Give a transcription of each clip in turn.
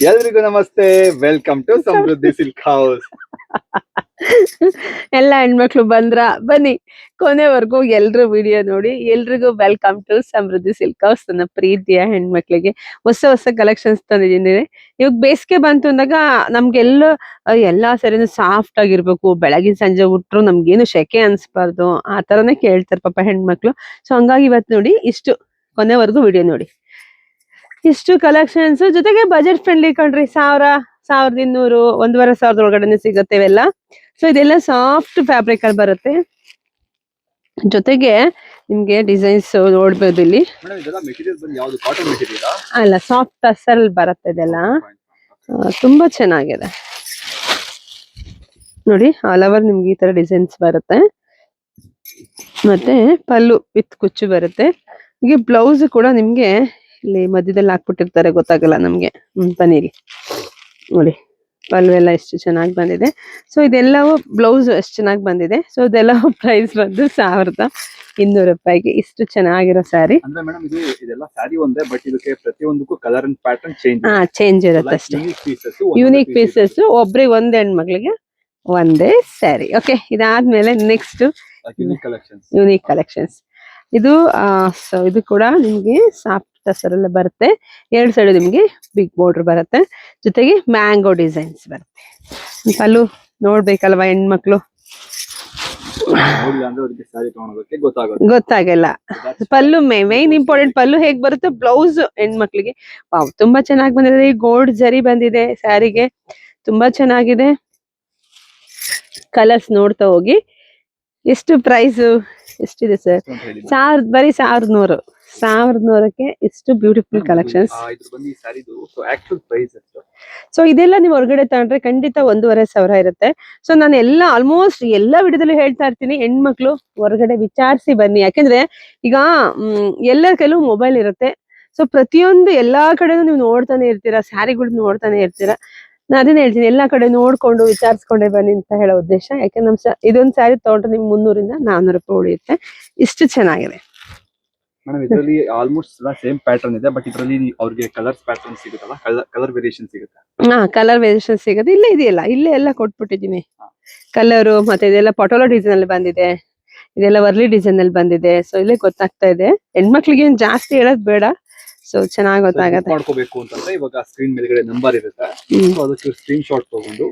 ಎಲ್ರಿಗೂ ನಮಸ್ತೆ, welcome to Samruddhi silk house. ಎಲ್ಲ ಹೆಣ್ಮಕ್ಳು ಬನ್ನಿ ಕೊನೆವರೆಗೂ ಎಲ್ರು ವಿಡಿಯೋ ನೋಡಿ. ಎಲ್ರಿಗೂ welcome to Samruddhi silk house. ನನ್ನ ಪ್ರೀತಿಯ ಹೆಣ್ಮಕ್ಳಿಗೆ ಹೊಸ ಹೊಸ ಕಲೆಕ್ಷನ್ಸ್ ತಂದಿದ್ದೀನಿ. ಇವಾಗ ಬೇಸಿಗೆ ಬಂತು ಅಂದಾಗ ನಮ್ಗೆಲ್ಲ ಎಲ್ಲಾ ಸರಿನೂ ಸಾಫ್ಟ್ ಆಗಿರ್ಬೇಕು, ಬೆಳಗಿನ ಸಂಜೆ ಉಟ್ರು ನಮ್ಗೇನು ಶೆಕೆ ಅನ್ಸ್ಬಾರ್ದು, ಆ ತರನೇ ಕೇಳ್ತಾರೆ ಪಾಪ ಹೆಣ್ಮಕ್ಳು. ಸೊ ಹಂಗಾಗಿ ಇವತ್ತು ನೋಡಿ ಇಷ್ಟು ಕೊನೆವರೆಗೂ ವಿಡಿಯೋ ನೋಡಿ. ಇಷ್ಟು ಕಲೆಕ್ಷನ್ಸ್ ಜೊತೆಗೆ ಬಜೆಟ್ ಫ್ರೆಂಡ್ಲಿ ಕಣ್ರಿ. 1200 1500 ಒಳಗಡೆ ಸಿಗುತ್ತೆ ಇವೆಲ್ಲ. ಸೊ ಇದೆಲ್ಲ ಸಾಫ್ಟ್ ಫ್ಯಾಬ್ರಿಕ್ ಅಲ್ಲಿ ಬರುತ್ತೆ. ಜೊತೆಗೆ ನಿಮ್ಗೆ ಡಿಸೈನ್ಸ್ ನೋಡ್ಬೋದು ಇಲ್ಲಿ. ಅಲ್ಲ, ಸಾಫ್ಟ್ ಟಸಲ್ ಬರುತ್ತೆ ಇದೆಲ್ಲ. ತುಂಬಾ ಚೆನ್ನಾಗಿದೆ ನೋಡಿ. ಆಲ್ ಓವರ್ ನಿಮ್ಗೆ ಈ ತರ ಡಿಸೈನ್ಸ್ ಬರುತ್ತೆ. ಮತ್ತೆ ಪಲ್ಲು ವಿತ್ ಕುಚ್ಚು ಬರುತ್ತೆ. ಹೀಗೆ ಬ್ಲೌಸ್ ಕೂಡ ನಿಮ್ಗೆ ಇಲ್ಲಿ ಮಧ್ಯದಲ್ಲಿ ಹಾಕ್ಬಿಟ್ಟಿರ್ತಾರೆ, ಗೊತ್ತಾಗಲ್ಲ ನಮ್ಗೆ. ಬನ್ನಿರಿ ನೋಡಿ, ಪಲ್ಲು ಎಲ್ಲ ಎಷ್ಟು ಚೆನ್ನಾಗಿ ಬಂದಿದೆ. ಸೊ ಇದೆಲ್ಲವೂ ಬ್ಲೌಸ್ ಎಷ್ಟು ಚೆನ್ನಾಗಿ ಬಂದಿದೆ. ಸೊ ಇದೆಲ್ಲ ಪ್ರೈಸ್ ಬಂದು 1200 ರೂಪಾಯಿಗೆ ಇಷ್ಟು ಚೆನ್ನಾಗಿರೋ ಸ್ಯಾರಿ. ಅಂದ್ರೆ ಮೇಡಮ್ ಇದೆಲ್ಲ ಸ್ಯಾರಿ ಒಂದೇ, ಬಟ್ ಇದಕ್ಕೆ ಪ್ರತಿಯೊಂದಕ್ಕೂ ಕಲರ್ ಅಂಡ್ ಪ್ಯಾಟರ್ನ್ ಚೇಂಜ್ ಇರುತ್ತೆ ಅಷ್ಟೇ. ಯೂನಿಕ್ ಪೀಸಸ್, ಒಬ್ರಿಗೆ ಒಂದ್ ಹೆಣ್ಮಕ್ಳಿಗೆ ಒಂದೇ ಸ್ಯಾರಿ. ಓಕೆ, ಇದಾದ್ಮೇಲೆ ನೆಕ್ಸ್ಟ್ ಯೂನಿಕ್ ಕಲೆಕ್ಷನ್ಸ್. ಇದು ಇದು ಕೂಡ ನಿಮ್ಗೆ ಸಾಫ್ಟ್ ಟಸರಲ್ಲೇ ಬರುತ್ತೆ. 2 ಸೈಡ್ ನಿಮ್ಗೆ ಬಿಗ್ ಬಾರ್ಡರ್ ಬರುತ್ತೆ. ಜೊತೆಗೆ ಮ್ಯಾಂಗೋ ಡಿಸೈನ್ಸ್ ಬರುತ್ತೆ. ಪಲ್ಲು ನೋಡ್ಬೇಕಲ್ವಾ ಹೆಣ್ಮಕ್ಳು, ಗೊತ್ತಾಗಲ್ಲ. ಪಲ್ಲು ಮೈನ್ ಇಂಪಾರ್ಟೆಂಟ್. ಪಲ್ಲು ಹೇಗ್ ಬರುತ್ತೆ, ಬ್ಲೌಸ್ ಹೆಣ್ಮಕ್ಳಿಗೆ ವಾವ್ ತುಂಬಾ ಚೆನ್ನಾಗಿ ಬಂದಿದೆ. ಗೋಲ್ಡ್ ಜರಿ ಬಂದಿದೆ ಸ್ಯಾರಿಗೆ, ತುಂಬಾ ಚೆನ್ನಾಗಿದೆ. ಕಲರ್ಸ್ ನೋಡ್ತಾ ಹೋಗಿ. ಎಷ್ಟು ಪ್ರೈಸ್ ಎಷ್ಟಿದೆ ಸರ್? ಬರೀ 1100ಕ್ಕೆ ಇಷ್ಟು ಬ್ಯೂಟಿಫುಲ್ ಕಲೆಕ್ಷನ್ಸ್. ಸೊ ಇದೆಲ್ಲ ನೀವು ಹೊರಗಡೆ ತಗೊಂಡ್ರೆ ಖಂಡಿತ 1500 ಇರುತ್ತೆ. ಸೊ ನಾನು ಎಲ್ಲ ಆಲ್ಮೋಸ್ಟ್ ಎಲ್ಲ ವಿಡಿಯೋದಲ್ಲೂ ಹೇಳ್ತಾ ಇರ್ತೀನಿ, ಹೆಣ್ಮಕ್ಳು ಹೊರಗಡೆ ವಿಚಾರಿಸಿ ಬನ್ನಿ. ಯಾಕೆಂದ್ರೆ ಈಗ ಎಲ್ಲರ ಕೆಲವು ಮೊಬೈಲ್ ಇರುತ್ತೆ. ಸೊ ಪ್ರತಿಯೊಂದು ಎಲ್ಲಾ ಕಡೆನೂ ನೀವು ನೋಡ್ತಾನೆ ಇರ್ತೀರಾ, ಸ್ಯಾರಿಗಳು ನೋಡ್ತಾನೆ ಇರ್ತೀರಾ. ನಾನು ಅದನ್ನ ಹೇಳ್ತೀನಿ, ಎಲ್ಲಾ ಕಡೆ ನೋಡ್ಕೊಂಡು ವಿಚಾರಿಸ್ಕೊಂಡೆ ಬನ್ನಿ ಅಂತ ಹೇಳೋ ಉದ್ದೇಶ. ಯಾಕಂದ್ರೆ ಇದೊಂದು ಸ್ಯಾರಿ ತಗೊಂಡ್ರೆ ನಿಮ್ಗೆ 300 ಇಂದ 400 ರೂಪಾಯಿ ಉಳಿಯುತ್ತೆ. ಇಷ್ಟು ಚೆನ್ನಾಗಿದೆ ಮೇಡಮ್. ಇದರಲ್ಲಿ ಆಲ್ಮೋಸ್ಟ್ ಸೇಮ್ ಪ್ಯಾಟರ್ನ್ ಇದೆ, ಬಟ್ ಇದರಲ್ಲಿ ಅವ್ರಿಗೆ ಕಲರ್ ಪ್ಯಾಟರ್ನ್ ಸಿಗುತ್ತಲ್ಲ, ಕಲರ್ ವೇರಿಯೇಷನ್ ಸಿಗುತ್ತೆ. ಕಲರ್ ವೇರಿಯೇಷನ್ ಸಿಗುತ್ತೆ. ಇಲ್ಲೇ ಇದೆಯಲ್ಲ, ಇಲ್ಲೇ ಎಲ್ಲ ಕೊಟ್ಬಿಟ್ಟಿದೀನಿ ಕಲರು. ಮತ್ತೆ ಇದೆಲ್ಲ ಪಟೋಲಾ ಡಿಸೈನ್ ಅಲ್ಲಿ ಬಂದಿದೆ, ಇದೆಲ್ಲ ವರ್ಲಿ ಡಿಸೈನ್ ಅಲ್ಲಿ ಬಂದಿದೆ. ಸೊ ಇಲ್ಲೇ ಗೊತ್ತಾಗ್ತಾ ಇದೆ. ಹೆಣ್ಮಕ್ಳಿಗೆ ಏನ್ ಜಾಸ್ತಿ ಹೇಳೋದ್ ಬೇಡ. ಸೊ ಚೆನ್ನಾಗಿ ಗೊತ್ತಾಗತ್ತೆ. ಮಾಡ್ಕೋಬೇಕು ಅಂತಂದ್ರೆ ಇವಾಗ ಸ್ಕ್ರೀನ್ ಮೇಲ್ಗಡೆ ನಂಬರ್ ಇರುತ್ತೆ, ಅದಕ್ಕೆ ಸ್ಕ್ರೀನ್ ಶಾಟ್ ತಗೊಂಡು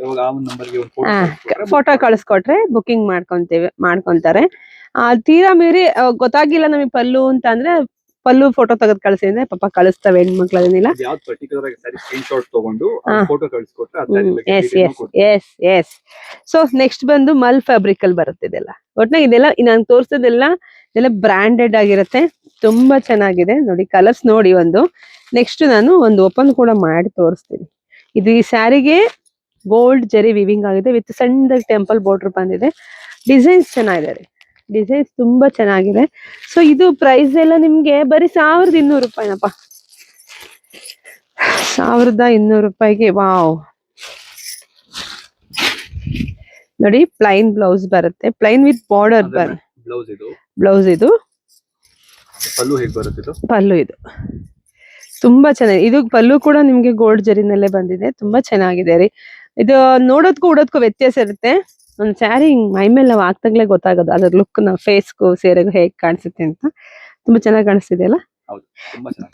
ಇವಾಗ ಆ ಒಂದು ನಂಬರ್ಗೆ ಒಂದು ಫೋಟೋ ಕಳಿಸ್ಕೊಟ್ರೆ ಬುಕಿಂಗ್ ಮಾಡ್ಕೊಂತಾರೆ. ತೀರಾ ಮೀರಿ ಗೊತ್ತಾಗಿಲ್ಲ ನಮಗೆ ಪಲ್ಲು ಅಂತ ಅಂದ್ರೆ ಪಲ್ಲು ಫೋಟೋ ತೆಗೆದು ಕಳಿಸಿ ಅಂದ್ರೆ ಪಾಪ ಕಳಿಸ್ತವೆ ಹೆಣ್ಮಕ್ಳು. ಅದನ್ನೆಲ್ಲ ಯಾವ್ದು ಪರ್ಟಿಕ್ಯುಲರ್ ಆಗಿ ಸ್ಕ್ರೀನ್ ಶಾಟ್ ತಗೊಂಡು ಫೋಟೋ ಕಳಿಸ್ಕೊಟ್ರೆ. ಎಸ್. ಸೊ ನೆಕ್ಸ್ಟ್ ಬಂದು ಮಲ್ ಫ್ಯಾಬ್ರಿಕ್ ಅಲ್ಲಿ ಬರುತ್ತೆ ಇದೆಲ್ಲ. ಒಟ್ನಾಗ ಇದೆಲ್ಲ ನಾನು ತೋರಿಸೋದೆಲ್ಲ ಇದೆಲ್ಲ ಬ್ರಾಂಡೆಡ್ ಆಗಿರುತ್ತೆ. ತುಂಬಾ ಚೆನ್ನಾಗಿದೆ ನೋಡಿ. ಕಲರ್ಸ್ ನೋಡಿ ಒಂದು. ನೆಕ್ಸ್ಟ್ ನಾನು ಒಂದು ಓಪನ್ ಕೂಡ ಮಾಡಿ ತೋರಿಸ್ತೀನಿ. ಇದು ಈ ಸ್ಯಾರಿಗೆ ಗೋಲ್ಡ್ ಜರಿ ವಿವಿಂಗ್ ಆಗಿದೆ ವಿತ್ ಸಣ್ಣದಾಗಿ ಟೆಂಪಲ್ ಬಾರ್ಡರ್ ಬಂದಿದೆ. ಡಿಸೈನ್ಸ್ ಚೆನ್ನಾಗಿದೆ ರೀ, ಡಿಸೈನ್ಸ್ ತುಂಬಾ ಚೆನ್ನಾಗಿದೆ. ಸೊ ಇದು ಪ್ರೈಸ್ ಎಲ್ಲ ನಿಮ್ಗೆ ಬರೀ 1200 ರೂಪಾಯಿನಪ್ಪ. 1200 ರೂಪಾಯಿಗೆ ವಾವ್ ನೋಡಿ. ಪ್ಲೈನ್ ಬ್ಲೌಸ್ ಬರುತ್ತೆ, ಪ್ಲೈನ್ ವಿತ್ ಬಾರ್ಡರ್ ಬ್ಲೌಸ್ ಇದು. ಪಲ್ಲು ಇದು ತುಂಬಾ ಚೆನ್ನಾಗಿದೆ. ಇದು ಪಲ್ಲು ಕೂಡ ನಿಮ್ಗೆ ಗೋಲ್ಡ್ ಜರಿನಲ್ಲೇ ಬಂದಿದೆ. ತುಂಬಾ ಚೆನ್ನಾಗಿದೆ ರೀ. ಇದು ನೋಡೋದಕ್ಕೂ ಉಡೋದಕ್ಕೂ ವ್ಯತ್ಯಾಸ ಇರುತ್ತೆ. ಒಂದ್ ಸ್ಯಾರಿ ಮೈ ಮೇಲೆ ನಾವು ಹಾಕ್ದಾಗ್ಲೇ ಗೊತ್ತಾಗೋದು ಅದ್ರ ಲುಕ್, ನಾವು ಫೇಸ್ಗೂ ಸೇರಿಗೂ ಹೇಗ್ ಕಾಣಿಸುತ್ತೆ ಅಂತ. ತುಂಬಾ ಚೆನ್ನಾಗಿ ಕಾಣಿಸ್ತಿದೆ ಅಲ್ಲ.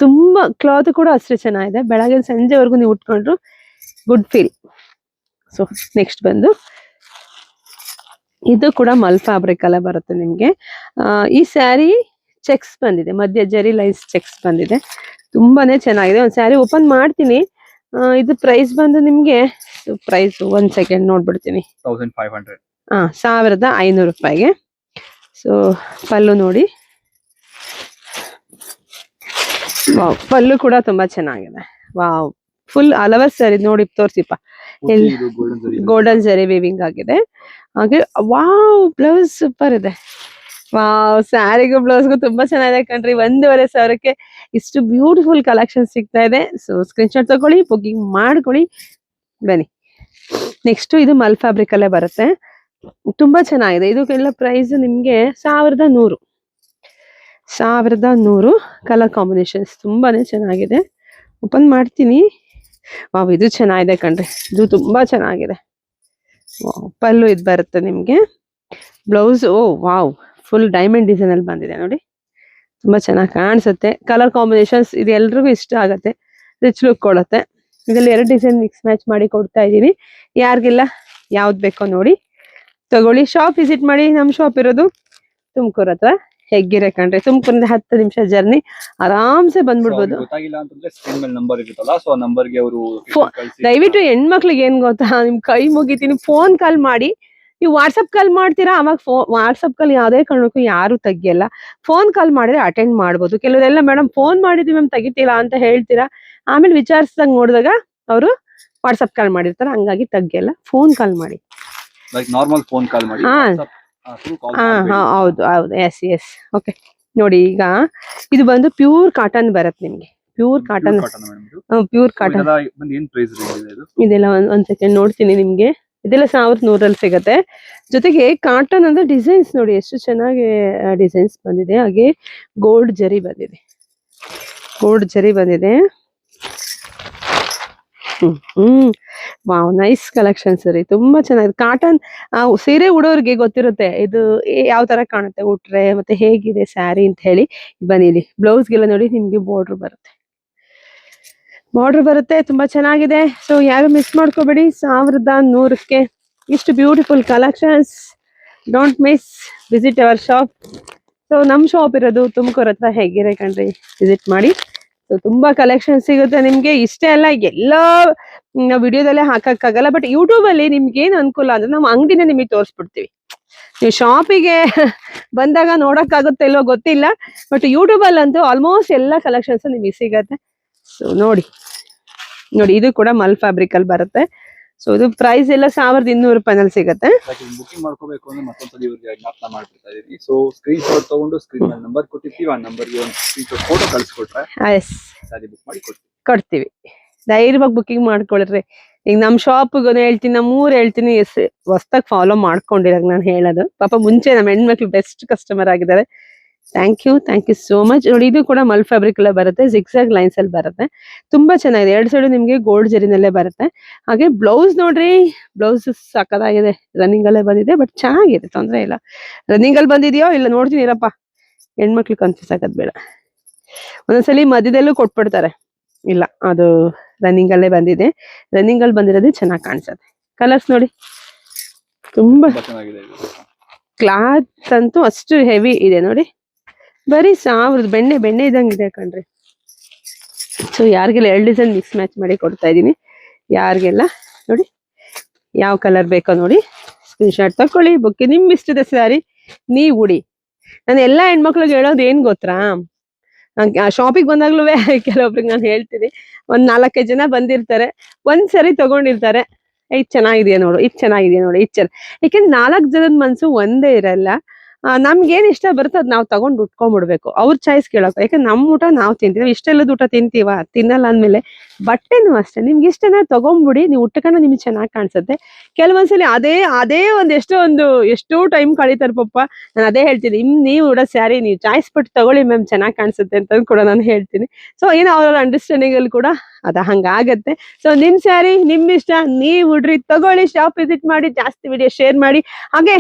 ತುಂಬಾ ಕ್ಲಾತ್ ಕೂಡ ಅಷ್ಟೇ ಚೆನ್ನಾಗಿದೆ. ಬೆಳಗ್ಗೆ ಸಂಜೆವರೆಗೂ ನೀವು ಉಟ್ಕೊಂಡ್ರು ಗುಡ್ ಫೀಲ್. ಸೊ ನೆಕ್ಸ್ಟ್ ಬಂದು ಇದು ಕೂಡ ಮಲ್ ಫ್ಯಾಬ್ರಿಕ್ ಅಲ್ಲ ಬರುತ್ತೆ ನಿಮ್ಗೆ. ಈ ಸ್ಯಾರಿ ಚೆಕ್ಸ್ ಬಂದಿದೆ, ಮಧ್ಯ ಜರಿ ಲೈನ್ಸ್ ಚೆಕ್ಸ್ ಬಂದಿದೆ. ತುಂಬಾನೇ ಚೆನ್ನಾಗಿದೆ. ಒಂದ್ ಸ್ಯಾರಿ ಓಪನ್ ಮಾಡ್ತೀನಿ. ಇದು ಪ್ರೈಸ್ ಬಂದು ನಿಮ್ಗೆ ಪ್ರೈಸ್ ಒಂದ್ ಸೆಕೆಂಡ್ ನೋಡ್ಬಿಡ್ತೀನಿ. 1500 ರೂಪಾಯಿಗೆ. ಸೊ ಪಲ್ಲು ನೋಡಿ, ವಾವ್ ಪಲ್ಲು ಕೂಡ ತುಂಬಾ ಚೆನ್ನಾಗಿದೆ. ವಾವ್ ಫುಲ್ ಹಲವಾರು ಸ್ಯಾರಿ ನೋಡಿ ತೋರ್ಸಿಪ್ಪ. ಎಲ್ಲಿ ಗೋಲ್ಡನ್ ಜರಿ ವೀವಿಂಗ್ ಆಗಿದೆ. ಹಾಗೆ ವಾವ್ ಬ್ಲೌಸ್ ಸೂಪರ್ ಇದೆ. ವಾವ್ ಸ್ಯಾರಿಗೂ ಬ್ಲೌಸ್ಗೂ ತುಂಬಾ ಚೆನ್ನಾಗಿದೆ ಕಣ್ರಿ. 1500ಕ್ಕೆ ಇಷ್ಟು ಬ್ಯೂಟಿಫುಲ್ ಕಲೆಕ್ಷನ್ ಸಿಗ್ತಾ ಇದೆ. ಸೊ ಸ್ಕ್ರೀನ್ ಶಾಟ್ ತಗೊಳ್ಳಿ, ಬುಕಿಂಗ್ ಮಾಡ್ಕೊಳ್ಳಿ, ಬನ್ನಿ. ನೆಕ್ಸ್ಟ್ ಇದು ಮಲ್ ಫ್ಯಾಬ್ರಿಕ್ ಅಲ್ಲೇ ಬರುತ್ತೆ. ತುಂಬಾ ಚೆನ್ನಾಗಿದೆ. ಇದಕ್ಕೆಲ್ಲ ಪ್ರೈಸ್ ನಿಮ್ಗೆ 1100. ಕಲರ್ ಕಾಂಬಿನೇಷನ್ಸ್ ತುಂಬಾನೇ ಚೆನ್ನಾಗಿದೆ. ಓಪನ್ ಮಾಡ್ತೀನಿ. ವಾವ್, ಇದು ಚೆನ್ನಾಗಿದೆ ಕಣ್ರಿ, ಇದು ತುಂಬಾ ಚೆನ್ನಾಗಿದೆ. ಪಲ್ಲು ಇದು ಬರುತ್ತೆ ನಿಮ್ಗೆ. ಬ್ಲೌಸ್, ಓ ವಾವ್, ಫುಲ್ ಡೈಮಂಡ್ ಡಿಸೈನ್ ಅಲ್ಲಿ ಬಂದಿದೆ ನೋಡಿ, ತುಂಬಾ ಚೆನ್ನಾಗಿ ಕಾಣಿಸುತ್ತೆ. ಕಲರ್ ಕಾಂಬಿನೇಷನ್ಸ್ ಇದು ಎಲ್ರಿಗೂ ಇಷ್ಟ ಆಗತ್ತೆ, ರಿಚ್ ಲುಕ್ ಕೊಡುತ್ತೆ. ಇದರಲ್ಲಿ 2 ಡಿಸೈನ್ ಮಿಕ್ಸ್ ಮ್ಯಾಚ್ ಮಾಡಿ ಕೊಡ್ತಾ ಇದ್ದೀನಿ. ಯಾರಿಗೆಲ್ಲ ಯಾವ್ದು ಬೇಕೋ ನೋಡಿ ತಗೊಳ್ಳಿ. ಶಾಪ್ ವಿಸಿಟ್ ಮಾಡಿ. ನಮ್ಮ ಶಾಪ್ ಇರೋದು ತುಮಕೂರು ಹತ್ರ ಹೆಗ್ಗೆರೆ ಕಣ್ರಿ. ತುಮಕೂರಿಂದ 10 ನಿಮಿಷ ಜರ್ನಿ, ಆರಾಮ್ಸೆ ಬಂದ್ಬಿಡ್ಬೋದು. ಗೊತ್ತಾಗಿಲ್ಲ ಅಂತಂದ್ರೆ ಸ್ಕ್ರೀನ್ ಮೇಲೆ ನಂಬರ್ ಇರುತ್ತಲ್ಲ, ಸೊ ಆ ನಂಬರ್ಗೆ ಅವರು ದಯವಿಟ್ಟು ಹೆಣ್ಮಕ್ಳಿಗೆ ಏನ್ ಗೊತ್ತಾ, ನಿಮ್ ಕೈ ಮುಗಿತೀನಿ, ಫೋನ್ ಕಾಲ್ ಮಾಡಿ. ನೀವು ವಾಟ್ಸಪ್ ಕಾಲ್ ಮಾಡ್ತೀರಾ, ಅವಾಗ ವಾಟ್ಸಪ್ ಕಾಲ್ ಯಾವ್ದೇ ಕಾರಣಕ್ಕೂ ಯಾರು ತೆಗಿಯಲ್ಲ. ಫೋನ್ ಕಾಲ್ ಮಾಡಿದ್ರೆ ಅಟೆಂಡ್ ಮಾಡ್ಬೋದು. ಕೆಲವರೆಲ್ಲ ಮೇಡಮ್ ಫೋನ್ ಮಾಡಿದ್ವಿ ಮ್ಯಾಮ್ ತೆಗಿತೀರಾ ಅಂತ ಹೇಳ್ತೀರಾ, ಆಮೇಲೆ ವಿಚಾರಿಸಿದಾಗ ನೋಡಿದಾಗ ಅವರು ವಾಟ್ಸಪ್ ಕಾಲ್ ಮಾಡಿರ್ತಾರೆ, ಹಂಗಾಗಿ ತೆಗಿಯಲ್ಲ. ಫೋನ್ ಕಾಲ್ ಮಾಡಿ, ನಾರ್ಮಲ್ ಫೋನ್ ಕಾಲ್ ಮಾಡಿ. ಹೌದು ಹೌದು, ಎಸ್ ಎಸ್. ಓಕೆ ನೋಡಿ, ಈಗ ಇದು ಬಂದು ಪ್ಯೂರ್ ಕಾಟನ್ ಬರುತ್ತೆ ನಿಮ್ಗೆ. Pure cotton, pure cotton. ಇದೆಲ್ಲ ಒಂದ್ ಸೆಕೆಂಡ್ ನೋಡ್ತೀನಿ ನಿಮ್ಗೆ. ಇದೆಲ್ಲ 1100 ಸಿಗತ್ತೆ. ಜೊತೆಗೆ ಕಾಟನ್ ಅಂದ್ರೆ ಡಿಸೈನ್ಸ್ ನೋಡಿ ಎಷ್ಟು ಚೆನ್ನಾಗಿ ಡಿಸೈನ್ಸ್ ಬಂದಿದೆ. ಹಾಗೆ ಗೋಲ್ಡ್ ಜರಿ ಬಂದಿದೆ, ಗೋಲ್ಡ್ ಜರಿ ಬಂದಿದೆ. ವಾವ್, ನೈಸ್ ಕಲೆಕ್ಷನ್ ಸರಿ, ತುಂಬಾ ಚೆನ್ನಾಗಿದೆ. ಕಾಟನ್ ಸೀರೆ ಉಡೋರ್ಗೆ ಗೊತ್ತಿರುತ್ತೆ ಇದು ಯಾವ ತರ ಕಾಣುತ್ತೆ ಉಟ್ರೆ, ಮತ್ತೆ ಹೇಗಿದೆ ಸ್ಯಾರಿ ಅಂತ ಹೇಳಿ. ಬನ್ನಿಲಿ ಬ್ಲೌಸ್ಗೆಲ್ಲ ನೋಡಿ ನಿಮ್ಗೆ ಬಾರ್ಡರ್ ಬರುತ್ತೆ, ಬಾರ್ಡರ್ ಬರುತ್ತೆ, ತುಂಬಾ ಚೆನ್ನಾಗಿದೆ. ಸೊ ಯಾರು ಮಿಸ್ ಮಾಡ್ಕೋಬೇಡಿ. 1100ಕ್ಕೆ ಇಷ್ಟು beautiful collections. Don't miss, visit hour shop. So ನಮ್ ಶಾಪ್ ಇರೋದು ತುಮಕೂರು ಹತ್ರ ಹೆಗ್ಗೆರೆ ಕಣ್ರಿ, ವಿಸಿಟ್ ಮಾಡಿ. ಸೊ ತುಂಬಾ ಕಲೆಕ್ಷನ್ ಸಿಗುತ್ತೆ ನಿಮ್ಗೆ. ಇಷ್ಟೇ ಅಲ್ಲ, ಎಲ್ಲ ವಿಡಿಯೋದಲ್ಲೇ ಹಾಕಕ್ಕಾಗಲ್ಲ, ಬಟ್ ಯೂಟ್ಯೂಬ್ ಅಲ್ಲಿ ನಿಮ್ಗೆ ಏನ್ ಅನುಕೂಲ ಅಂದ್ರೆ ನಮ್ಮ ಅಂಗಡಿನ ನಿಮಗೆ ತೋರಿಸ್ಬಿಡ್ತೀವಿ. ನೀವು ಶಾಪಿಗೆ ಬಂದಾಗ ನೋಡಕ್ಕಾಗುತ್ತೆ ಇಲ್ವೋ ಗೊತ್ತಿಲ್ಲ, ಬಟ್ ಯೂಟ್ಯೂಬ್ ಅಲ್ಲಂತೂ ಆಲ್ಮೋಸ್ಟ್ ಎಲ್ಲ ಕಲೆಕ್ಷನ್ಸ್ ನಿಮಗೆ ಸಿಗತ್ತೆ. ಸೊ ನೋಡಿ ನೋಡಿ, ಇದು ಕೂಡ ಮಲ್ ಫ್ಯಾಬ್ರಿಕ್ ಅಲ್ಲಿ ಬರುತ್ತೆ. ಸೊ ಇದು ಪ್ರೈಸ್ ಎಲ್ಲ 1200 ರೂಪಾಯಿನಲ್ಲಿ ಸಿಗತ್ತೆ. ಬುಕಿಂಗ್ ಮಾಡ್ಕೋಬೇಕು ಅಂದ್ರೆ ಮತ್ತೊಂದ್ಸಲ ಇವ್ರಿಗೆ ಜ್ಞಾಪನ ಮಾಡ್ಬಿಡ್ತಾ ಇದೀವಿ. ಸೊ ಸ್ಕ್ರೀನ್ ಶಾಟ್ ತಗೊಂಡು ಸ್ಕ್ರೀನ್ ಮೇಲೆ ನಂಬರ್ ಕೊಟ್ಟಿರ್ತೀವಿ, ಆ ನಂಬರ್ಗೆ ಒಂದು ಸ್ಕ್ರೀನ್ ಶಾಟ್ ಫೋಟೋ ಕಳಿಸ್ಕೊಟ್ರೆ ಸಾರಿ ಬುಕ್ ಮಾಡಿ ಕೊಡ್ತೀವಿ. ಧೈರ್ಯವಾಗಿ ಬುಕಿಂಗ್ ಮಾಡ್ಕೊಳ್ರಿ. ಈಗ ನಮ್ ಶಾಪ್ಗೂ ಹೇಳ್ತೀನಿ, ನಮ್ಮ ಊರ್ ಹೇಳ್ತೀನಿ, ಹೊಸ್ದಾಗಿ ಫಾಲೋ ಮಾಡ್ಕೊಂಡಿರಾಗ ನಾನು ಹೇಳೋದು. ಪಾಪ ಮುಂಚೆ ನಮ್ಮ ಹೆಣ್ಮಕ್ಳು ಬೆಸ್ಟ್ ಕಸ್ಟಮರ್ ಆಗಿದ್ದಾರೆ. Thank you so much. ನೋಡಿ, ಇದು ಕೂಡ ಮಲ್ ಫ್ಯಾಬ್ರಿಕ್ ಅಲ್ಲೇ ಬರುತ್ತೆ, ಜಿಗ್ಜಾಗ್ ಲೈನ್ಸ್ ಅಲ್ಲಿ ಬರುತ್ತೆ, ತುಂಬಾ ಚೆನ್ನಾಗಿದೆ. 2 ಸೈಡ್ ನಿಮ್ಗೆ ಗೋಲ್ಡ್ ಜರಿನಲ್ಲೇ ಬರುತ್ತೆ. ಹಾಗೆ ಬ್ಲೌಸ್ ನೋಡ್ರಿ, ಬ್ಲೌಸ್ ಸಕ್ಕದಾಗಿದೆ, ರನ್ನಿಂಗ್ ಅಲ್ಲೇ ಬಂದಿದೆ, ಬಟ್ ಚೆನ್ನಾಗಿದೆ, ತೊಂದ್ರೆ ಇಲ್ಲ. ರನ್ನಿಂಗ್ ಅಲ್ಲಿ ಬಂದಿದೆಯೋ ಇಲ್ಲ ನೋಡ್ತೀನಿ ಇರಪ್ಪ, ಹೆಣ್ಮಕ್ಳು ಕನ್ಫ್ಯೂಸ್ ಆಗೋದ್ ಬೇಡ. ಒಂದೊಂದ್ಸಲಿ ಮಧ್ಯದಲ್ಲೂ ಕೊಟ್ಬಿಡ್ತಾರೆ, ಇಲ್ಲ ಅದು ರನ್ನಿಂಗ್ ಅಲ್ಲೇ ಬಂದಿದೆ. ರನ್ನಿಂಗ್ ಅಲ್ಲಿ ಬಂದಿರೋದೇ ಚೆನ್ನಾಗಿ ಕಾಣಿಸುತ್ತೆ. ಕಲರ್ಸ್ ನೋಡಿ, ತುಂಬಾ ಚೆನ್ನಾಗಿದೆ. ಕ್ಲಾತ್ ಅಂತೂ ಅಷ್ಟು ಹೆವಿ ಇದೆ ನೋಡಿ, ಬರೀ 1000 ಬೆಣ್ಣೆ ಇದಂಗಿದೆ ಕಣ್ರಿ. ಸೊ ಯಾರಿಗೆಲ್ಲ 2 ಡಿಸೈನ್ ಮಿಕ್ಸ್ ಮ್ಯಾಚ್ ಮಾಡಿ ಕೊಡ್ತಾ ಇದೀನಿ. ಯಾರಿಗೆಲ್ಲ ನೋಡಿ ಯಾವ ಕಲರ್ ಬೇಕೋ ನೋಡಿ ಸ್ಕ್ರೀನ್ ಶಾಟ್ ತಕೊಳ್ಳಿ. ಬುಕ್ ನಿಮ್ ಇಷ್ಟದ ಸ್ಯಾರಿ ನೀವ್ ಉಡಿ. ನಾನು ಎಲ್ಲಾ ಹೆಣ್ಮಕ್ಳಿಗೆ ಹೇಳೋದು ಏನ್ ಗೊತ್ತಾ, ಶಾಪಿಗೆ ಬಂದಾಗ್ಲೂ ಕೆಲವೊಬ್ರಿಗೆ ನಾನು ಹೇಳ್ತೀನಿ, ಒಂದ್ 4-5 ಜನ ಬಂದಿರ್ತಾರೆ, ಒಂದ್ಸರಿ ತಗೊಂಡಿರ್ತಾರೆ, ಇದ್ ಚೆನ್ನಾಗಿದೆಯಾ ನೋಡು, ಇದ್ ಚೆನ್ನಾಗಿದೆಯಾ ನೋಡು, ಯಾಕೆಂದ್ರೆ 4 ಜನದ ಮನ್ಸು ಒಂದೇ ಇರಲ್ಲ. ನಮ್ಗೆ ಏನ್ ಇಷ್ಟ ಬರುತ್ತೆ ಅದ್ ನಾವ್ ತಗೊಂಡ್ ಉಟ್ಕೊಂಡ್ಬಿಡ್ಬೇಕು, ಅವ್ರ ಚಾಯ್ಸ್ ಕೇಳಕ್. ಯಾಕಂದ್ರೆ ನಮ್ ಊಟ ನಾವ್ ತಿಂತೀವಿ, ಇಷ್ಟೆಲ್ಲದ ಊಟ ತಿಂತೀವ, ತಿನ್ನಲ್ಲ ಅಂದ್ಮೇಲೆ ಬಟ್ಟೆನೂ ಅಷ್ಟೇ, ನಿಮ್ಗೆ ಇಷ್ಟನ ತಗೊಂಡ್ಬಿಡಿ, ನೀವು ಉಟ್ಕೊಂಡು ನಿಮ್ಗೆ ಚೆನ್ನಾಗಿ ಕಾಣಿಸುತ್ತೆ. ಕೆಲವೊಂದ್ಸಲಿ ಅದೇ ಎಷ್ಟೋ ಟೈಮ್ ಕಳೀತಾರೆ ಪಾಪ. ನಾನು ಅದೇ ಹೇಳ್ತೀನಿ, ನೀವು ಉಡೋ ಸ್ಯಾರಿ ನೀವು ಚಾಯ್ಸ್ ಪಟ್ಟು ತಗೊಳ್ಳಿ ಮ್ಯಾಮ್, ಚೆನ್ನಾಗಿ ಕಾಣಿಸುತ್ತೆ ಅಂತ ಕೂಡ ನಾನು ಹೇಳ್ತೀನಿ. ಸೊ ಏನೋ ಅವ್ರ ಅಂಡರ್ಸ್ಟ್ಯಾಂಡಿಂಗ್ ಅಲ್ಲಿ ಕೂಡ ಅದ ಹಂಗಾಗತ್ತೆ. ಸೊ ನಿಮ್ ಸ್ಯಾರಿ ನಿಮ್ ಇಷ್ಟ, ನೀವ್ ಉಡ್ರಿ, ತಗೊಳ್ಳಿ, ಶಾಪ್ ವಿಸಿಟ್ ಮಾಡಿ, ಜಾಸ್ತಿ ವಿಡಿಯೋ ಶೇರ್ ಮಾಡಿ, ಹಾಗೆ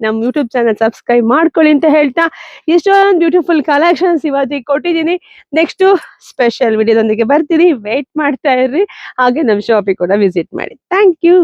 ನಮ್ ಯೂಟ್ಯೂಬ್ ಚಾನಲ್ ಸಬ್ಸ್ಕ್ರೈಬ್ ಮಾಡ್ಕೊಳ್ಳಿ ಅಂತ ಹೇಳ್ತಾ, ಇಷ್ಟೊಂದು ಬ್ಯೂಟಿಫುಲ್ ಕಲೆಕ್ಷನ್ಸ್ ಇವತ್ತಿಗೆ ಕೊಟ್ಟಿದ್ದೀನಿ. ನೆಕ್ಸ್ಟ್ ಸ್ಪೆಷಲ್ ವಿಡಿಯೋದೊಂದಿಗೆ ಬರ್ತೀನಿ, ವೇಟ್ ಮಾಡ್ತಾ ಇರ್ರಿ. ಹಾಗೆ ನಮ್ ಶಾಪಿಗೆ ಕೂಡ ವಿಸಿಟ್ ಮಾಡಿ. Thank you.